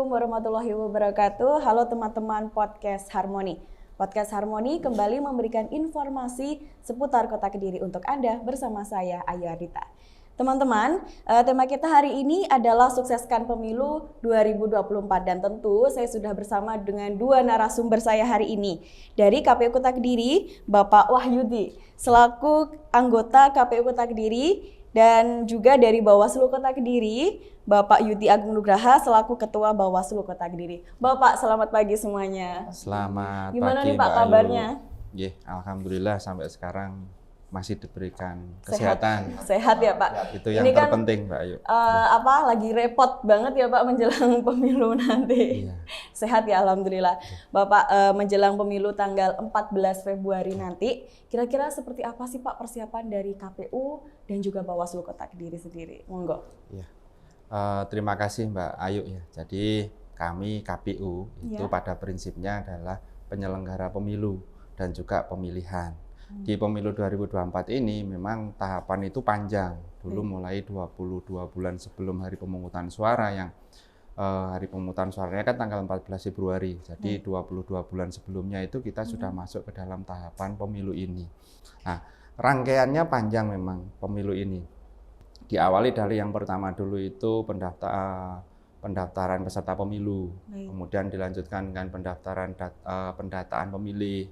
Assalamualaikum warahmatullahi wabarakatuh. Halo teman-teman Podcast Harmoni. Podcast Harmoni kembali memberikan informasi seputar Kota Kediri untuk Anda bersama saya Ayu Ardita. Teman-teman, tema kita hari ini adalah sukseskan pemilu 2024 dan tentu saya sudah bersama dengan dua narasumber saya hari ini. Dari KPU Kota Kediri, Bapak Wahyudi selaku anggota KPU Kota Kediri, dan juga dari Bawaslu Kota Kediri, Bapak Yudi Agung Nugraha selaku Ketua Bawaslu Kota Kediri. Bapak, selamat pagi semuanya. Selamat Gimana pagi, nih Pak Mbak kabarnya? Ayu. Alhamdulillah sampai sekarang masih diberikan kesehatan. Sehat ya Pak. Itu yang ini kan, terpenting, Mbak Ayu. Lagi repot banget ya Pak menjelang pemilu nanti. Iya. Sehat ya Alhamdulillah. Bapak, menjelang pemilu tanggal 14 Februari nanti, kira-kira seperti apa sih Pak persiapan dari KPU dan juga Bawaslu Kota Kediri sendiri? Monggo. Iya. Terima kasih Mbak Ayu ya. Jadi kami KPU itu pada prinsipnya adalah penyelenggara pemilu dan juga pemilihan. Di pemilu 2024 ini memang tahapan itu panjang. Dulu mulai 22 bulan sebelum hari pemungutan suara yang hari pemungutan suaranya kan tanggal 14 Februari. Jadi 22 bulan sebelumnya itu kita sudah masuk ke dalam tahapan pemilu ini. Nah, rangkaiannya panjang memang pemilu ini. Diawali dari yang pertama dulu itu pendaftaran peserta pemilu, kemudian dilanjutkan dengan pendataan pemilih,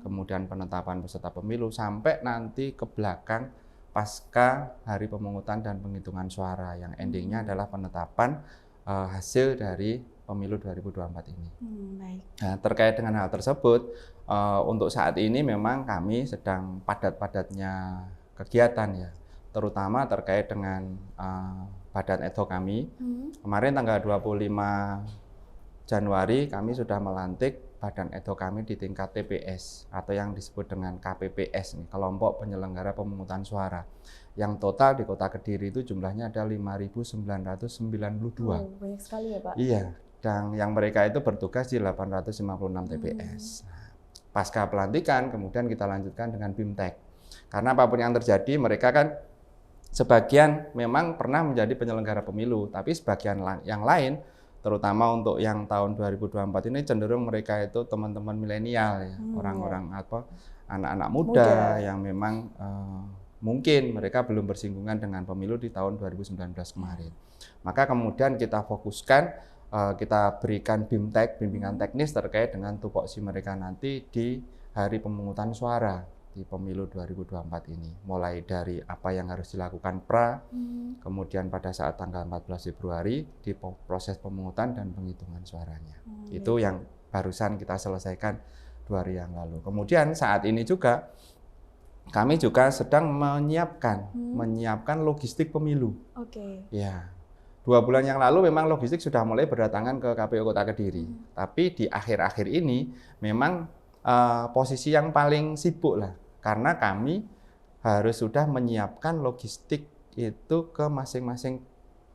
kemudian penetapan peserta pemilu, sampai nanti ke belakang pasca hari pemungutan dan penghitungan suara, yang endingnya adalah penetapan hasil dari pemilu 2024 ini. Nah, terkait dengan hal tersebut, untuk saat ini memang kami sedang padat-padatnya kegiatan ya, terutama terkait dengan badan ad hoc kami. Kemarin tanggal 25 Januari kami sudah melantik badan ad hoc kami di tingkat TPS atau yang disebut dengan KPPS, kelompok penyelenggara pemungutan suara. Yang total di Kota Kediri itu jumlahnya ada 5.992. Banyak sekali ya Pak. Iya, dan yang mereka itu bertugas di 856 TPS. Pasca pelantikan kemudian kita lanjutkan dengan BIMTEK. Karena apapun yang terjadi, mereka kan sebagian memang pernah menjadi penyelenggara pemilu, tapi sebagian yang lain, terutama untuk yang tahun 2024 ini cenderung mereka itu teman-teman milenial ya, orang-orang anak-anak muda yang memang mungkin mereka belum bersinggungan dengan pemilu di tahun 2019 kemarin. Maka kemudian kita fokuskan, kita berikan BIMTEK, bimbingan teknis terkait dengan tupoksi mereka nanti di hari pemungutan suara di pemilu 2024 ini, mulai dari apa yang harus dilakukan kemudian pada saat tanggal 14 Februari di proses pemungutan dan penghitungan suaranya. Itu yang barusan kita selesaikan 2 hari yang lalu. Kemudian saat ini juga kami juga sedang menyiapkan logistik pemilu. Ya, 2 bulan yang lalu memang logistik sudah mulai berdatangan ke KPU Kota Kediri. Tapi di akhir-akhir ini memang posisi yang paling sibuk lah, karena kami harus sudah menyiapkan logistik itu ke masing-masing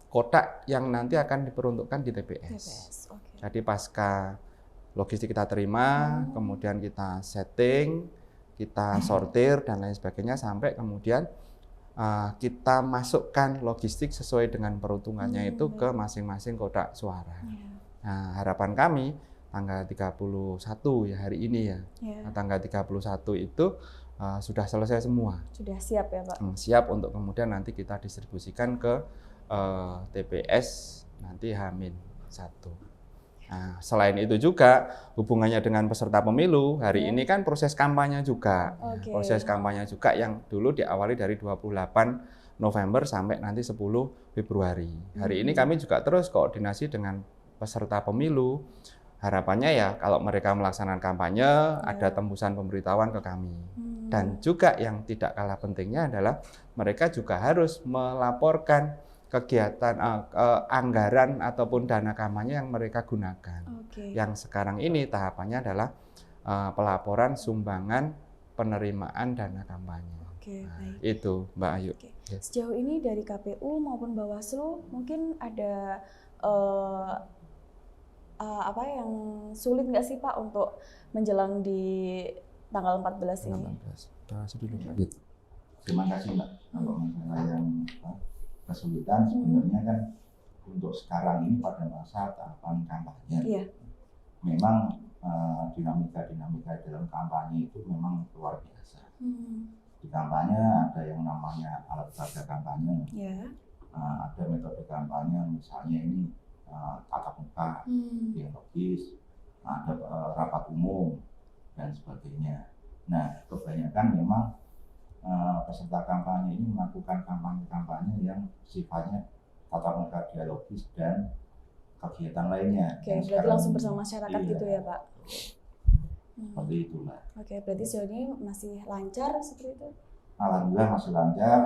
kotak yang nanti akan diperuntukkan di TPS. Jadi pasca logistik kita terima, kemudian kita setting, kita sortir dan lain sebagainya, sampai kemudian kita masukkan logistik sesuai dengan peruntukannya itu ke masing-masing kotak suara. Nah, harapan kami tanggal 31 ya, hari ini ya. Nah, tanggal 31 itu sudah selesai semua. Sudah siap ya Pak? Siap untuk kemudian nanti kita distribusikan ke TPS nanti H-1. Nah, selain itu juga hubungannya dengan peserta pemilu, hari ini kan proses kampanye juga. Proses kampanye juga yang dulu diawali dari 28 November sampai nanti 10 Februari. Hari ini kami juga terus koordinasi dengan peserta pemilu. Harapannya ya kalau mereka melaksanakan kampanye, ada tembusan pemberitahuan ke kami. Dan juga yang tidak kalah pentingnya adalah mereka juga harus melaporkan kegiatan anggaran ataupun dana kampanye yang mereka gunakan. Yang sekarang ini tahapannya adalah pelaporan sumbangan penerimaan dana kampanye. Itu Mbak Ayu. Sejauh ini dari KPU maupun Bawaslu mungkin ada apa yang sulit nggak sih Pak untuk menjelang di tanggal 14 ini? 14. Terima kasih Mbak. Kalau masalah yang kesulitan sebenarnya kan untuk sekarang ini pada masa tahapan kampanye. Iya. Memang dinamika dalam kampanye itu memang luar biasa. Di kampanye ada yang namanya alat peraga kampanye, ada metode kampanye misalnya ini tatap muka, dialogis, ada rapat umum dan sebagainya. Nah, kebanyakan memang peserta kampanye ini melakukan kampanye yang sifatnya tatap muka, dialogis dan kegiatan lainnya. Oke, berarti langsung bersama masyarakat gitu ya Pak? Seperti itulah. Oke, berarti sejauh ini masih lancar seperti itu? Alhamdulillah masih lancar.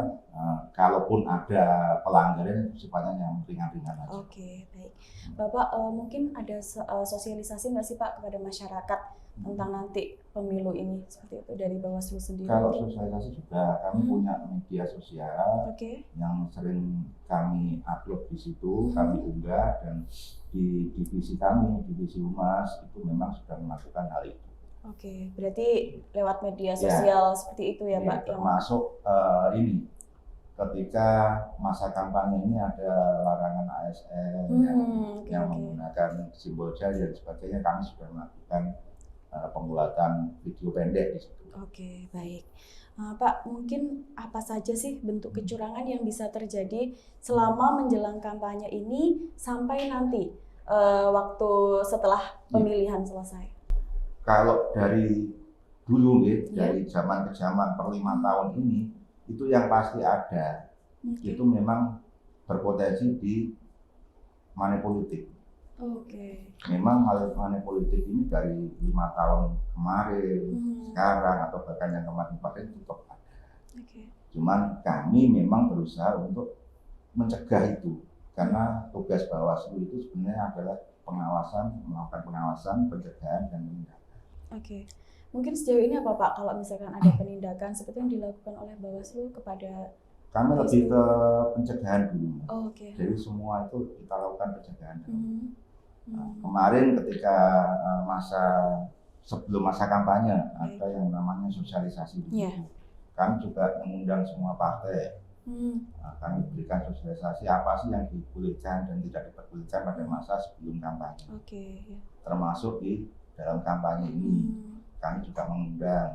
Kalaupun ada pelanggaran sifatnya yang ringan-ringan aja. Oke, baik. Bapak mungkin ada sosialisasi nggak sih Pak kepada masyarakat tentang nanti pemilu ini seperti itu dari Bawaslu sendiri? Kalau sosialisasi juga kami punya media sosial yang sering kami upload di situ, kami unggah, dan di divisi kami, divisi Humas itu memang sudah melakukan hal itu. Oke, berarti lewat media sosial seperti itu ya Pak? Termasuk ini, ketika masa kampanye ini ada larangan ASN yang menggunakan simbol jari dan sebagainya, kami sudah melakukan pembuatan video pendek di situ. Oke, baik. Pak, mungkin apa saja sih bentuk kecurangan yang bisa terjadi selama menjelang kampanye ini sampai nanti waktu setelah pemilihan selesai? Kalau dari dulu dari zaman ke zaman per 5 tahun ini, itu yang pasti ada, itu memang berpotensi di money politik. Memang money politik ini dari 5 tahun kemarin, sekarang atau bahkan yang kemarin tetap ada. Cuman kami memang berusaha untuk mencegah itu, karena tugas Bawaslu itu sebenarnya adalah melakukan pengawasan, pencegahan dan penindakan. Mungkin sejauh ini apa Pak kalau misalkan ada penindakan seperti yang dilakukan oleh Bawaslu kepada kami lebih ke pencegahan dulu. Jadi semua itu kita lakukan pencegahan dulu. Kemarin ketika sebelum masa kampanye ada yang namanya sosialisasi dulu. Kami juga mengundang semua partai. Kami berikan sosialisasi apa sih yang dibolehkan dan tidak diperbolehkan pada masa sebelum kampanye. Termasuk di dalam kampanye ini kami juga mengundang.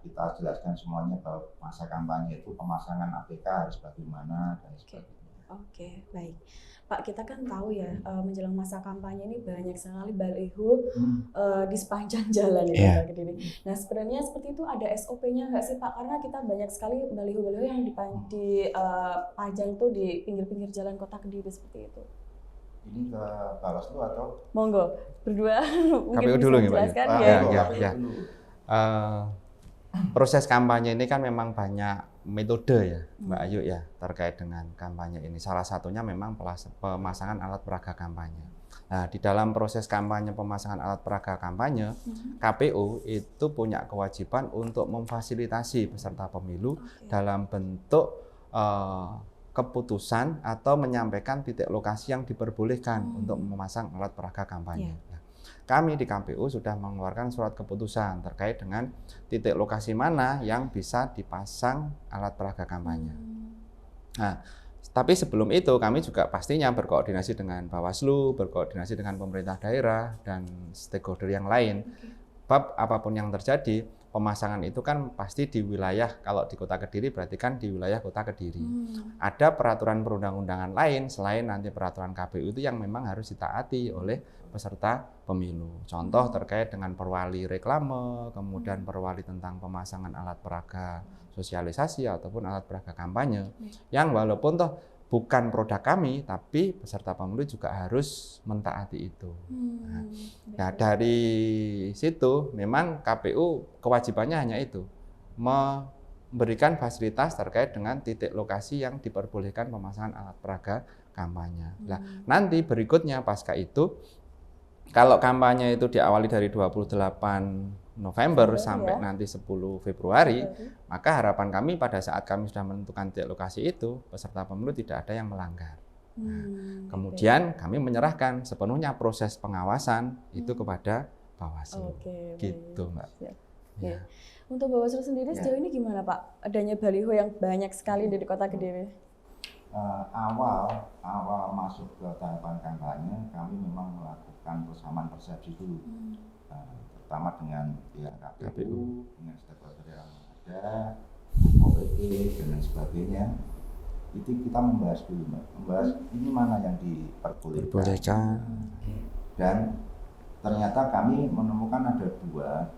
Kita jelaskan semuanya bahwa masa kampanye itu pemasangan APK harus bagaimana dan sebagainya. Baik. Pak, kita kan tahu ya menjelang masa kampanye ini banyak sekali baliho di sepanjang jalan ya Pak Kediri. Nah, sebenarnya seperti itu ada SOP-nya nggak sih Pak? Karena kita banyak sekali baliho-baliho yang dipajang itu di pinggir-pinggir jalan Kota Kediri seperti itu. Ini ke Bawaslu atau? Monggo, berdua mungkin KPU bisa dulu menjelaskan ya. Proses kampanye ini kan memang banyak metode ya Mbak Ayu ya terkait dengan kampanye ini. Salah satunya memang pemasangan alat peraga kampanye. Nah, di dalam proses kampanye pemasangan alat peraga kampanye, KPU itu punya kewajiban untuk memfasilitasi peserta pemilu dalam bentuk keputusan atau menyampaikan titik lokasi yang diperbolehkan untuk memasang alat peraga kampanye. Kami di KPU sudah mengeluarkan surat keputusan terkait dengan titik lokasi mana yang bisa dipasang alat peraga kampanye. Nah, tapi sebelum itu kami juga pastinya berkoordinasi dengan Bawaslu, berkoordinasi dengan pemerintah daerah dan stakeholder yang lain. Bab apapun yang terjadi, pemasangan itu kan pasti di wilayah, kalau di Kota Kediri berarti kan di wilayah Kota Kediri. Ada peraturan perundang-undangan lain selain nanti peraturan KPU itu yang memang harus ditaati oleh peserta pemilu. Contoh terkait dengan perwali reklame, kemudian perwali tentang pemasangan alat peraga sosialisasi ataupun alat peraga kampanye, yang walaupun toh bukan produk kami, tapi peserta pemilu juga harus mentaati itu. Nah, dari situ memang KPU kewajibannya hanya itu, memberikan fasilitas terkait dengan titik lokasi yang diperbolehkan pemasangan alat peraga kampanye. Nah, nanti berikutnya pasca itu, kalau kampanye itu diawali dari 28 November sampai nanti 10 Februari, maka harapan kami pada saat kami sudah menentukan titik lokasi itu, peserta pemilu tidak ada yang melanggar. Kemudian kami menyerahkan sepenuhnya proses pengawasan itu kepada Bawaslu. Gitu, Mbak. Ya. Untuk Bawaslu sendiri sejauh ini gimana Pak? Adanya baliho yang banyak sekali di Kota Kediri. awal masuk ke tahapan kampanye, kami memang melakukan persamaan persepsi dulu, terutama dengan pihak KPU, dengan stakeholder yang ada, OPP dan sebagainya. Itu kita membahas dulu, membahas ini mana yang diperbolehkan. Dan ternyata kami menemukan ada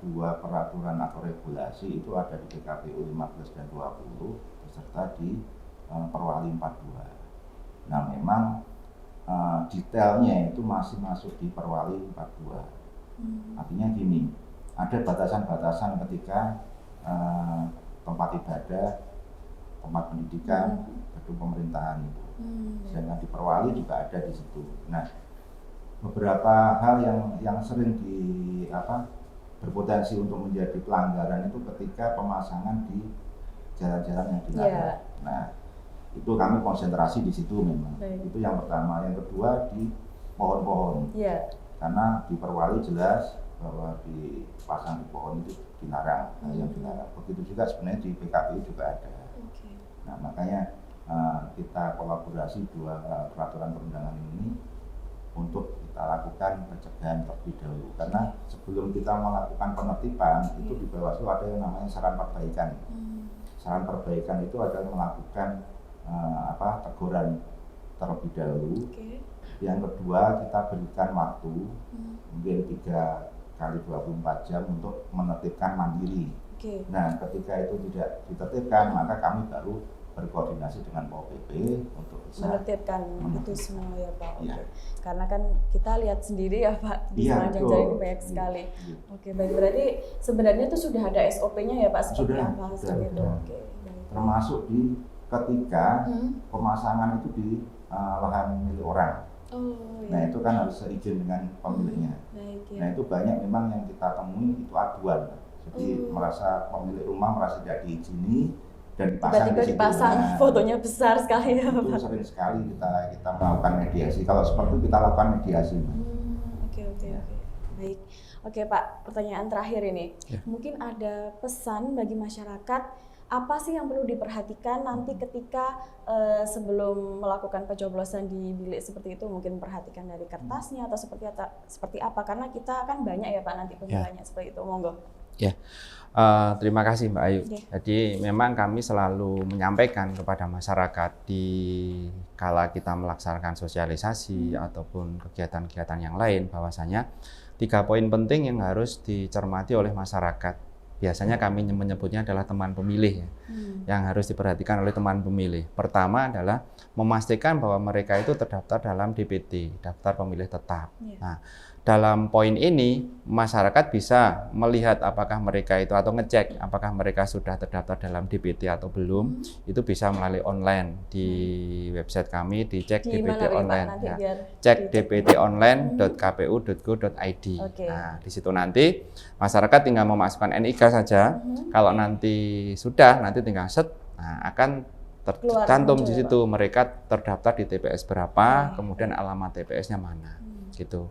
dua peraturan atau regulasi, itu ada di PKPU 15 dan 20 beserta di Perwali 42. Nah memang detailnya itu masih masuk di Perwali 42. Artinya gini, ada batasan-batasan ketika tempat ibadah, tempat pendidikan, gedung pemerintahan itu. Sedangkan di Perwali juga ada di situ. Nah, beberapa hal yang sering berpotensi untuk menjadi pelanggaran itu ketika pemasangan di jalan-jalan yang dilarang. Nah, itu kami konsentrasi di situ memang. Itu yang pertama. Yang kedua di pohon-pohon. Karena di Perwali jelas bahwa dipasang di pohon itu dilarang, yang dilarang. Begitu juga sebenarnya di PKPU juga ada. Nah, makanya kita kolaborasi dua peraturan perundangan ini untuk kita lakukan pencegahan terlebih dahulu. Karena sebelum kita melakukan penertiban, itu di Bawaslu ada yang namanya saran perbaikan. Saran perbaikan itu adalah melakukan teguran terlebih dahulu. Yang kedua, kita berikan waktu mungkin 3 kali 24 jam untuk menertibkan mandiri. Nah, ketika itu tidak ditertibkan, maka kami baru berkoordinasi dengan POPP untuk bisa menertibkan itu semua ya Pak. Karena kan kita lihat sendiri ya Pak, di sepanjang jalan ini banyak sekali. Baik, berarti sebenarnya itu sudah ada SOP-nya ya Pak, seperti apa hasilnya itu? Termasuk di ketika pemasangan itu di lahan milik orang. Nah itu kan harus seizin dengan pemiliknya. Nah itu banyak memang yang kita temui itu aduan. Jadi merasa pemilik rumah merasa tidak diizini dan dipasang tiba-tiba dipasang fotonya besar sekali ya Pak. Itu sering sekali kita melakukan mediasi. Kalau seperti itu kita lakukan mediasi. Baik. Oke Pak, pertanyaan terakhir ini. Mungkin ada pesan bagi masyarakat, apa sih yang perlu diperhatikan nanti ketika sebelum melakukan pencoblosan di bilik seperti itu? Mungkin perhatikan dari kertasnya atau seperti apa? Karena kita kan banyak ya Pak nanti pemilihnya seperti itu. Monggo. Terima kasih Mbak Ayu. Jadi memang kami selalu menyampaikan kepada masyarakat di kala kita melaksanakan sosialisasi ataupun kegiatan-kegiatan yang lain, bahwasanya 3 poin penting yang harus dicermati oleh masyarakat. Biasanya kami menyebutnya adalah teman pemilih yang harus diperhatikan oleh teman pemilih. Pertama adalah memastikan bahwa mereka itu terdaftar dalam DPT, daftar pemilih tetap. Nah, dalam poin ini masyarakat bisa melihat apakah mereka itu atau ngecek apakah mereka sudah terdaftar dalam DPT atau belum. Itu bisa melalui online di website kami, dicek DPT online. Cek dptonline.kpu.go.id. Nah, di situ nanti masyarakat tinggal memasukkan NIK saja. Kalau nanti sudah, nanti tinggal set, akan tercantum di situ mereka terdaftar di TPS berapa, kemudian alamat TPS-nya mana, gitu.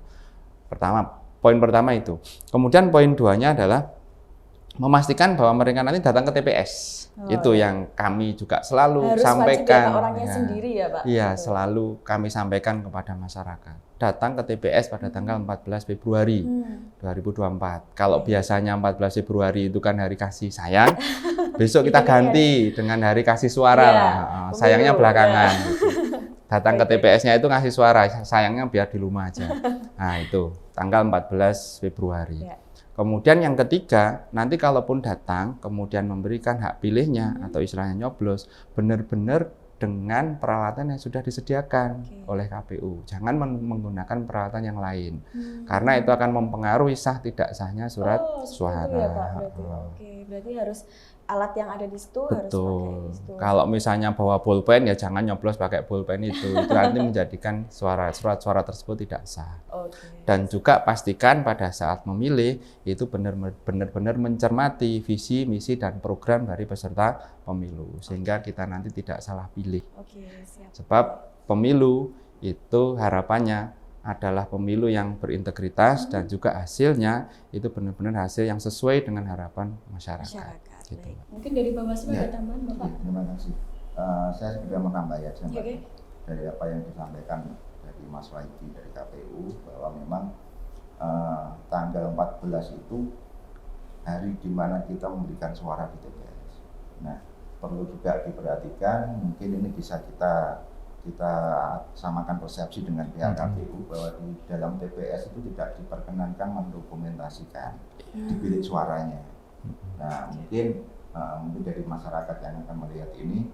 Poin pertama itu. Kemudian poin 2-nya adalah memastikan bahwa mereka nanti datang ke TPS. Itu yang kami juga selalu sampaikan. Harus orangnya sendiri ya Pak? Iya, selalu kami sampaikan kepada masyarakat. Datang ke TPS pada tanggal 14 Februari 2024. Kalau biasanya 14 Februari itu kan hari kasih sayang, besok kita ganti dengan hari kasih suara. Sayangnya belakangan. Gitu. Datang ke TPS-nya itu ngasih suara, sayangnya biar di rumah aja. Nah itu, tanggal 14 Februari. Kemudian yang ketiga, nanti kalaupun datang, kemudian memberikan hak pilihnya atau istilahnya nyoblos, benar-benar dengan peralatan yang sudah disediakan oleh KPU. Jangan menggunakan peralatan yang lain, karena itu akan mempengaruhi sah tidak sahnya surat suara. Ya, Pak, berarti harus alat yang ada di situ harus pakai di situ. Kalau misalnya bawa bolpen ya jangan nyoblos pakai bolpen itu nanti menjadikan surat suara tersebut tidak sah. Dan juga pastikan pada saat memilih itu benar-benar mencermati visi, misi dan program dari peserta pemilu sehingga kita nanti tidak salah pilih. Sebab pemilu itu harapannya adalah pemilu yang berintegritas dan juga hasilnya itu benar-benar hasil yang sesuai dengan harapan masyarakat. Gitu. Mungkin dari Bawaslu ada tambahan Bapak? Terima kasih. saya sudah menambah aja Mbak, Oke. dari apa yang disampaikan dari Mas Waidi dari KPU bahwa memang tanggal 14 itu hari di mana kita memberikan suara di TPS. Nah, perlu juga diperhatikan, mungkin ini bisa kita samakan persepsi dengan pihak KPU bahwa di dalam TPS itu tidak diperkenankan mendokumentasikan di bilik suaranya. Nah, mungkin dari masyarakat yang akan melihat ini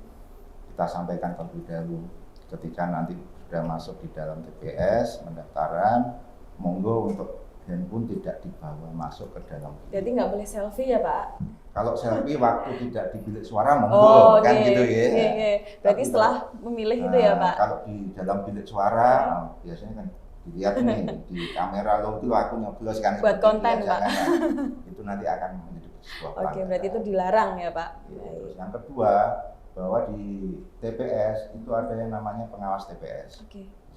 kita sampaikan terlebih dahulu ketika nanti sudah masuk di dalam TPS pendaftaran, monggo untuk handphone tidak dibawa masuk ke dalam bilik. Jadi nggak boleh selfie ya Pak? Kalau selfie waktu tidak di bilik suara monggo kan gitu ya. Berarti Tapi setelah memilih itu ya Pak? Kalau di dalam bilik suara biasanya kan dilihat nih di kamera lo itu aku nyoblos kan Buat konten Pak. Itu nanti akan menjadi sebuah pelanggaran. Berarti itu dilarang ya Pak? Ya, terus yang kedua bahwa di TPS itu ada yang namanya pengawas TPS.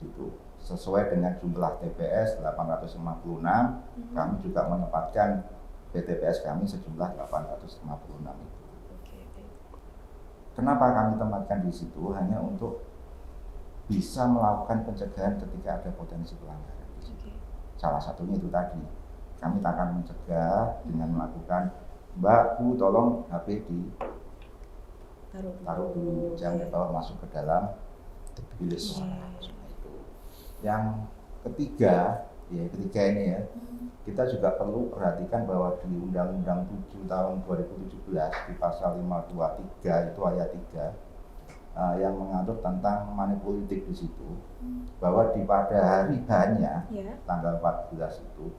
Itu sesuai dengan jumlah TPS 856, kami juga menempatkan PTPS kami sejumlah 856 itu. Kenapa kami tempatkan di situ? Hanya untuk bisa melakukan pencegahan ketika ada potensi pelanggaran. Salah satunya itu tadi, kami akan mencegah dengan melakukan, Mbak, Bu, tolong HP taruh dulu, jangan dibawa masuk ke dalam bilik suara. Yang ketiga ini ya, kita juga perlu perhatikan bahwa di Undang-Undang 7 tahun 2017 di pasal 523 itu ayat 3 yang mengatur tentang money politik di situ, bahwa pada hari hanya tanggal 14 itu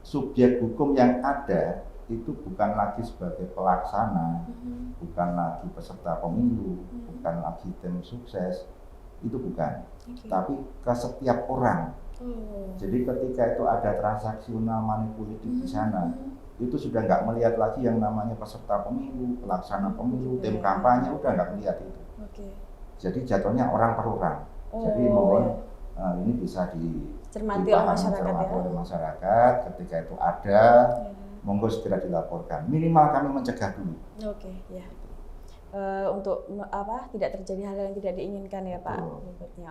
subjek hukum yang ada itu bukan lagi sebagai pelaksana, bukan lagi peserta pemilu, bukan lagi tim sukses, itu bukan, tapi ke setiap orang. Jadi ketika itu ada transaksional money politik di sana, itu sudah nggak melihat lagi yang namanya peserta pemilu, pelaksana pemilu, tim kampanye, udah nggak melihat itu. Jadi jatuhnya orang per orang. Jadi mohon ini bisa dicermati oleh masyarakat ketika itu ada. Monggo segera dilaporkan. Minimal kami mencegah dulu. Untuk tidak terjadi hal yang tidak diinginkan ya Pak.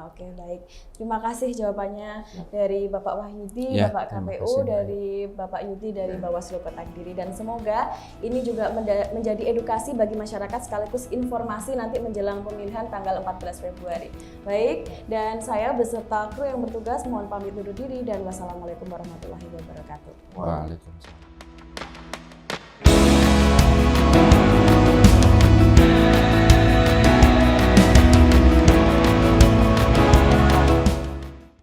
Oke, baik. Terima kasih jawabannya dari Bapak Wahyudi, Bapak KPU, dari Bapak Yudi dari Bawaslu Kota Kediri, dan semoga ini juga menjadi edukasi bagi masyarakat sekaligus informasi nanti menjelang pemilihan tanggal 14 Februari. Baik, dan saya beserta kru yang bertugas mohon pamit undur diri dan wassalamualaikum warahmatullahi wabarakatuh. Waalaikumsalam.